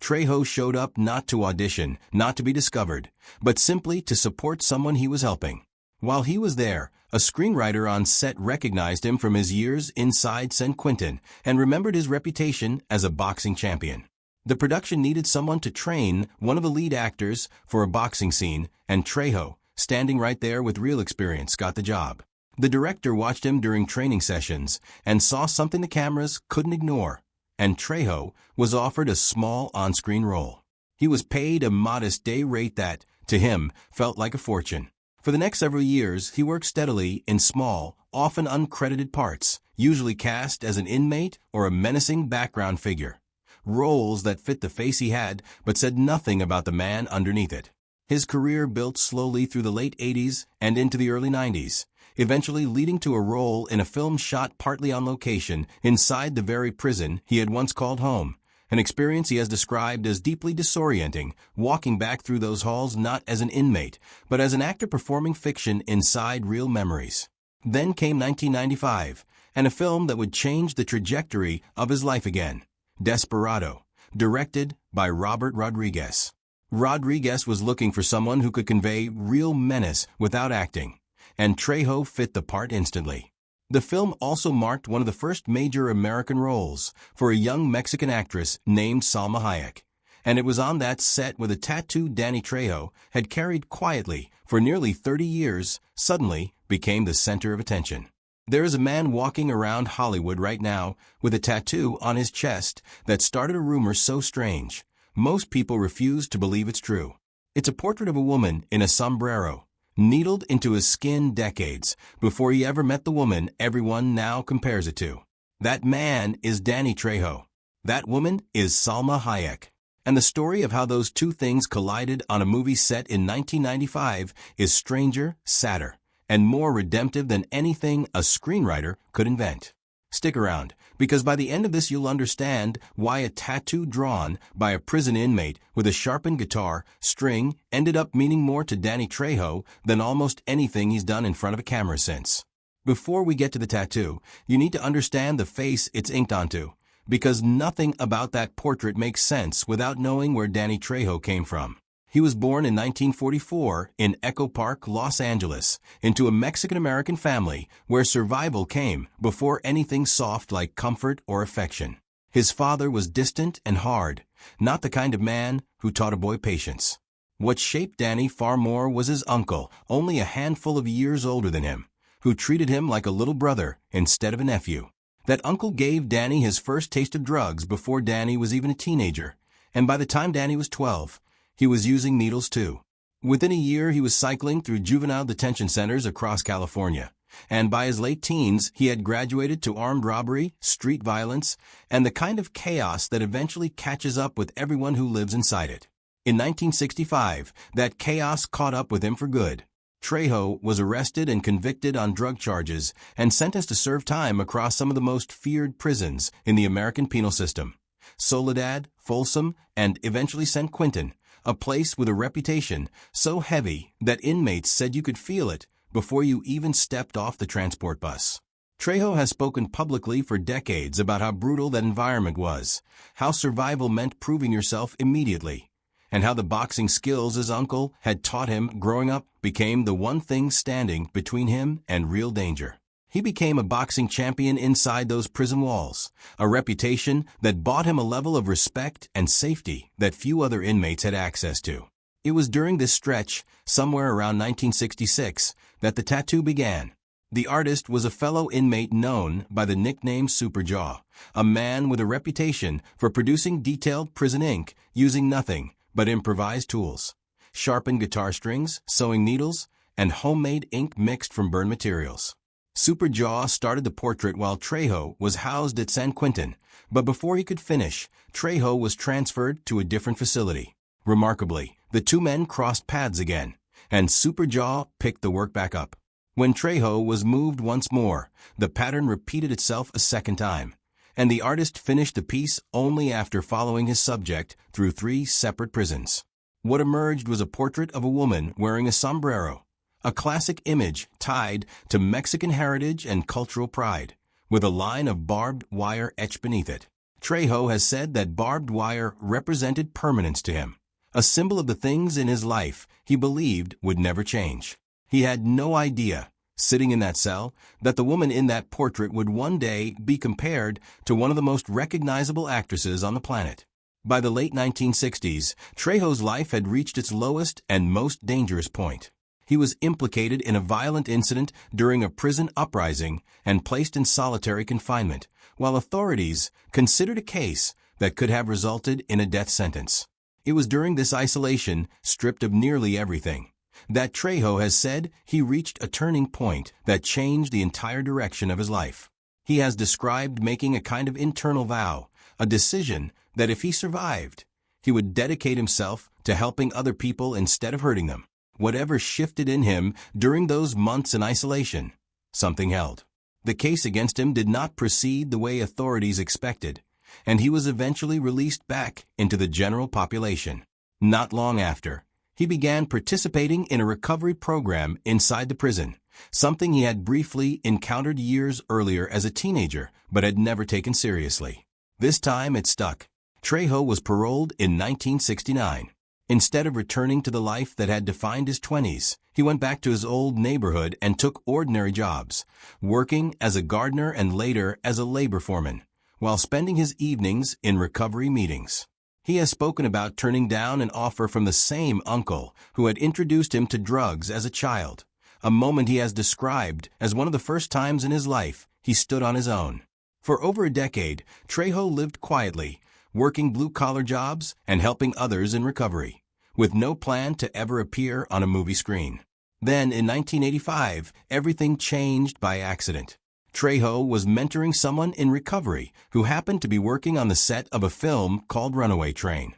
Trejo showed up not to audition, not to be discovered, but simply to support someone he was helping. While he was there, a screenwriter on set recognized him from his years inside San Quentin and remembered his reputation as a boxing champion. The production needed someone to train one of the lead actors for a boxing scene, and Trejo, standing right there with real experience, got the job. The director watched him during training sessions and saw something the cameras couldn't ignore, and Trejo was offered a small on-screen role. He was paid a modest day rate that, to him, felt like a fortune. For the next several years, he worked steadily in small, often uncredited parts, usually cast as an inmate or a menacing background figure. Roles that fit the face he had, but said nothing about the man underneath it. His career built slowly through the late 80s and into the early 90s, eventually leading to a role in a film shot partly on location inside the very prison he had once called home, an experience he has described as deeply disorienting, walking back through those halls not as an inmate, but as an actor performing fiction inside real memories. Then came 1995, and a film that would change the trajectory of his life again, Desperado, directed by Robert Rodriguez. Rodriguez was looking for someone who could convey real menace without acting, and Trejo fit the part instantly. The film also marked one of the first major American roles for a young Mexican actress named Salma Hayek, and it was on that set where the tattooed Danny Trejo had carried quietly for nearly 30 years suddenly became the center of attention. There is a man walking around Hollywood right now with a tattoo on his chest that started a rumor so strange, most people refuse to believe it's true. It's a portrait of a woman in a sombrero, needled into his skin decades before he ever met the woman everyone now compares it to. That man is Danny Trejo. That woman is Salma Hayek. And the story of how those two things collided on a movie set in 1995 is stranger, sadder, and more redemptive than anything a screenwriter could invent. Stick around, because by the end of this you'll understand why a tattoo drawn by a prison inmate with a sharpened guitar string ended up meaning more to Danny Trejo than almost anything he's done in front of a camera since. Before we get to the tattoo, you need to understand the face it's inked onto, because nothing about that portrait makes sense without knowing where Danny Trejo came from. He was born in 1944 in Echo Park, Los Angeles, into a Mexican-American family where survival came before anything soft like comfort or affection. His father was distant and hard, not the kind of man who taught a boy patience. What shaped Danny far more was his uncle, only a handful of years older than him, who treated him like a little brother instead of a nephew. That uncle gave Danny his first taste of drugs before Danny was even a teenager, and by the time Danny was 12, he was using needles too. Within a year, he was cycling through juvenile detention centers across California, and by his late teens, he had graduated to armed robbery, street violence, and the kind of chaos that eventually catches up with everyone who lives inside it. In 1965, that chaos caught up with him for good. Trejo was arrested and convicted on drug charges and sentenced to serve time across some of the most feared prisons in the American penal system: Soledad, Folsom, and eventually San Quentin, a place with a reputation so heavy that inmates said you could feel it before you even stepped off the transport bus. Trejo has spoken publicly for decades about how brutal that environment was, how survival meant proving yourself immediately, and how the boxing skills his uncle had taught him growing up became the one thing standing between him and real danger. He became a boxing champion inside those prison walls, a reputation that bought him a level of respect and safety that few other inmates had access to. It was during this stretch, somewhere around 1966, that the tattoo began. The artist was a fellow inmate known by the nickname Superjaw, a man with a reputation for producing detailed prison ink using nothing but improvised tools: sharpened guitar strings, sewing needles, and homemade ink mixed from burned materials. Superjaw started the portrait while Trejo was housed at San Quentin, but before he could finish, Trejo was transferred to a different facility. Remarkably, the two men crossed paths again, and Superjaw picked the work back up. When Trejo was moved once more, the pattern repeated itself a second time, and the artist finished the piece only after following his subject through 3 separate prisons. What emerged was a portrait of a woman wearing a sombrero, a classic image tied to Mexican heritage and cultural pride, with a line of barbed wire etched beneath it. Trejo has said that barbed wire represented permanence to him, a symbol of the things in his life he believed would never change. He had no idea, sitting in that cell, that the woman in that portrait would one day be compared to one of the most recognizable actresses on the planet. By the late 1960s, Trejo's life had reached its lowest and most dangerous point. He was implicated in a violent incident during a prison uprising and placed in solitary confinement, while authorities considered a case that could have resulted in a death sentence. It was during this isolation, stripped of nearly everything, that Trejo has said he reached a turning point that changed the entire direction of his life. He has described making a kind of internal vow, a decision that if he survived, he would dedicate himself to helping other people instead of hurting them. Whatever shifted in him during those months in isolation, something held. The case against him did not proceed the way authorities expected, and he was eventually released back into the general population. Not long after, he began participating in a recovery program inside the prison, something he had briefly encountered years earlier as a teenager but had never taken seriously. This time it stuck. Trejo was paroled in 1969. Instead of returning to the life that had defined his 20s, he went back to his old neighborhood and took ordinary jobs, working as a gardener and later as a labor foreman, while spending his evenings in recovery meetings. He has spoken about turning down an offer from the same uncle who had introduced him to drugs as a child, a moment he has described as one of the first times in his life he stood on his own. For over a decade, Trejo lived quietly, working blue-collar jobs and helping others in recovery, with no plan to ever appear on a movie screen. Then, in 1985, everything changed by accident. Trejo was mentoring someone in recovery who happened to be working on the set of a film called Runaway Train.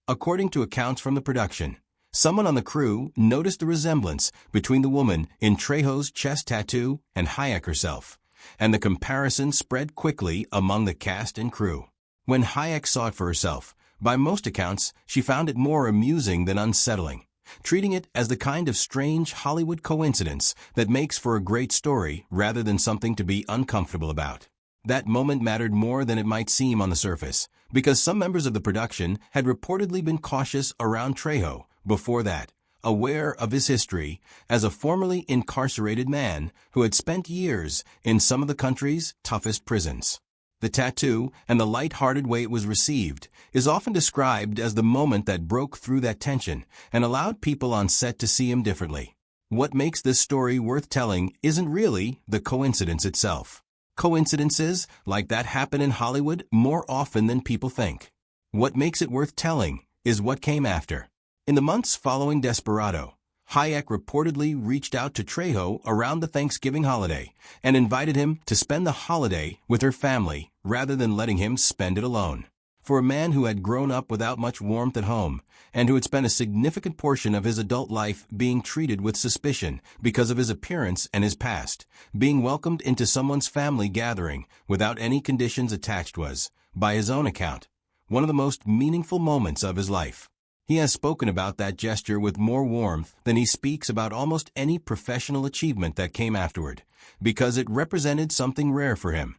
According to accounts from the production, someone on the crew noticed a resemblance between the woman in Trejo's chest tattoo and Hayek herself, and the comparison spread quickly among the cast and crew. When Hayek saw it for herself, by most accounts, she found it more amusing than unsettling, treating it as the kind of strange Hollywood coincidence that makes for a great story rather than something to be uncomfortable about. That moment mattered more than it might seem on the surface, because some members of the production had reportedly been cautious around Trejo before that, aware of his history as a formerly incarcerated man who had spent years in some of the country's toughest prisons. The tattoo and the light-hearted way it was received is often described as the moment that broke through that tension and allowed people on set to see him differently. What makes this story worth telling isn't really the coincidence itself. Coincidences like that happen in Hollywood more often than people think. What makes it worth telling is what came after. In the months following Desperado, Hayek reportedly reached out to Trejo around the Thanksgiving holiday and invited him to spend the holiday with her family rather than letting him spend it alone. For a man who had grown up without much warmth at home and who had spent a significant portion of his adult life being treated with suspicion because of his appearance and his past, being welcomed into someone's family gathering without any conditions attached was, by his own account, one of the most meaningful moments of his life. He has spoken about that gesture with more warmth than he speaks about almost any professional achievement that came afterward, because it represented something rare for him,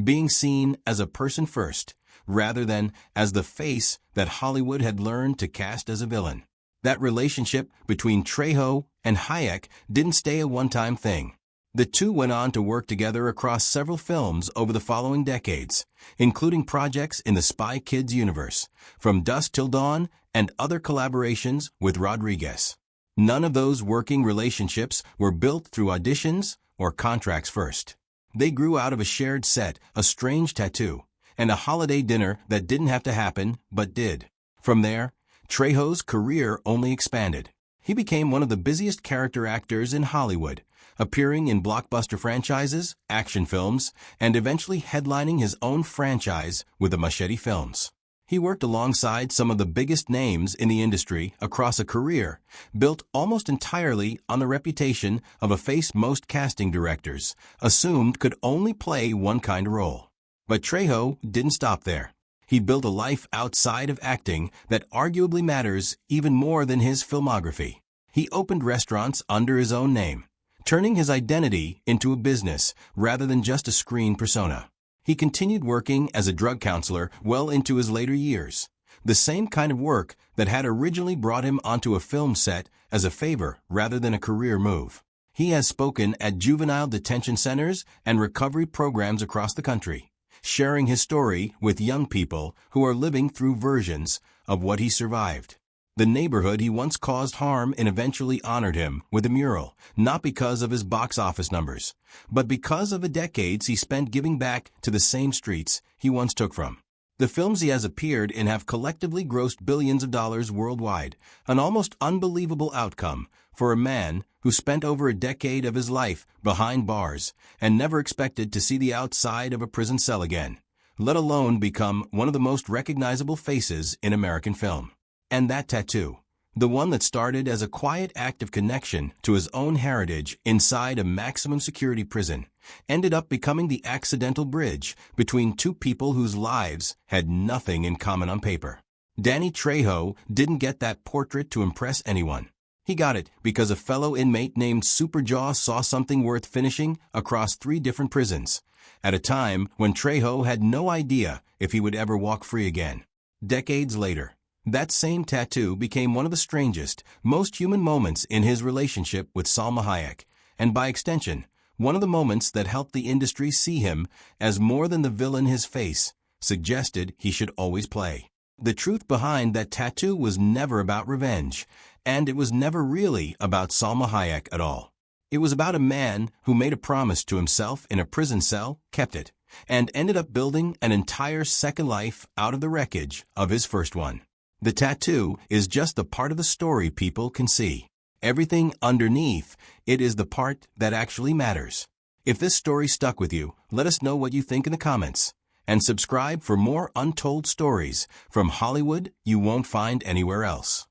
being seen as a person first, rather than as the face that Hollywood had learned to cast as a villain. That relationship between Trejo and Hayek didn't stay a one-time thing. The two went on to work together across several films over the following decades, including projects in the Spy Kids universe, From Dusk Till Dawn, and other collaborations with Rodriguez. None of those working relationships were built through auditions or contracts first. They grew out of a shared set, a strange tattoo, and a holiday dinner that didn't have to happen but did. From there, Trejo's career only expanded. He became one of the busiest character actors in Hollywood, appearing in blockbuster franchises, action films, and eventually headlining his own franchise with the Machete Films. He worked alongside some of the biggest names in the industry across a career built almost entirely on the reputation of a face most casting directors assumed could only play one kind of role. But Trejo didn't stop there. He built a life outside of acting that arguably matters even more than his filmography. He opened restaurants under his own name, turning his identity into a business rather than just a screen persona. He continued working as a drug counselor well into his later years. The same kind of work that had originally brought him onto a film set as a favor rather than a career move. He has spoken at juvenile detention centers and recovery programs across the country, sharing his story with young people who are living through versions of what he survived. The neighborhood he once caused harm and eventually honored him with a mural, not because of his box office numbers, but because of the decades he spent giving back to the same streets he once took from. The films he has appeared in have collectively grossed billions of dollars worldwide, an almost unbelievable outcome for a man who spent over a decade of his life behind bars and never expected to see the outside of a prison cell again, let alone become one of the most recognizable faces in American film. And that tattoo, the one that started as a quiet act of connection to his own heritage inside a maximum security prison, ended up becoming the accidental bridge between two people whose lives had nothing in common on paper. Danny Trejo didn't get that portrait to impress anyone. He got it because a fellow inmate named Superjaw saw something worth finishing across 3 different prisons, at a time when Trejo had no idea if he would ever walk free again. Decades later, that same tattoo became one of the strangest, most human moments in his relationship with Salma Hayek, and by extension, one of the moments that helped the industry see him as more than the villain his face suggested he should always play. The truth behind that tattoo was never about revenge, and it was never really about Salma Hayek at all. It was about a man who made a promise to himself in a prison cell, kept it, and ended up building an entire second life out of the wreckage of his first one. The tattoo is just the part of the story people can see. Everything underneath it is the part that actually matters. If this story stuck with you, let us know what you think in the comments. And subscribe for more untold stories from Hollywood you won't find anywhere else.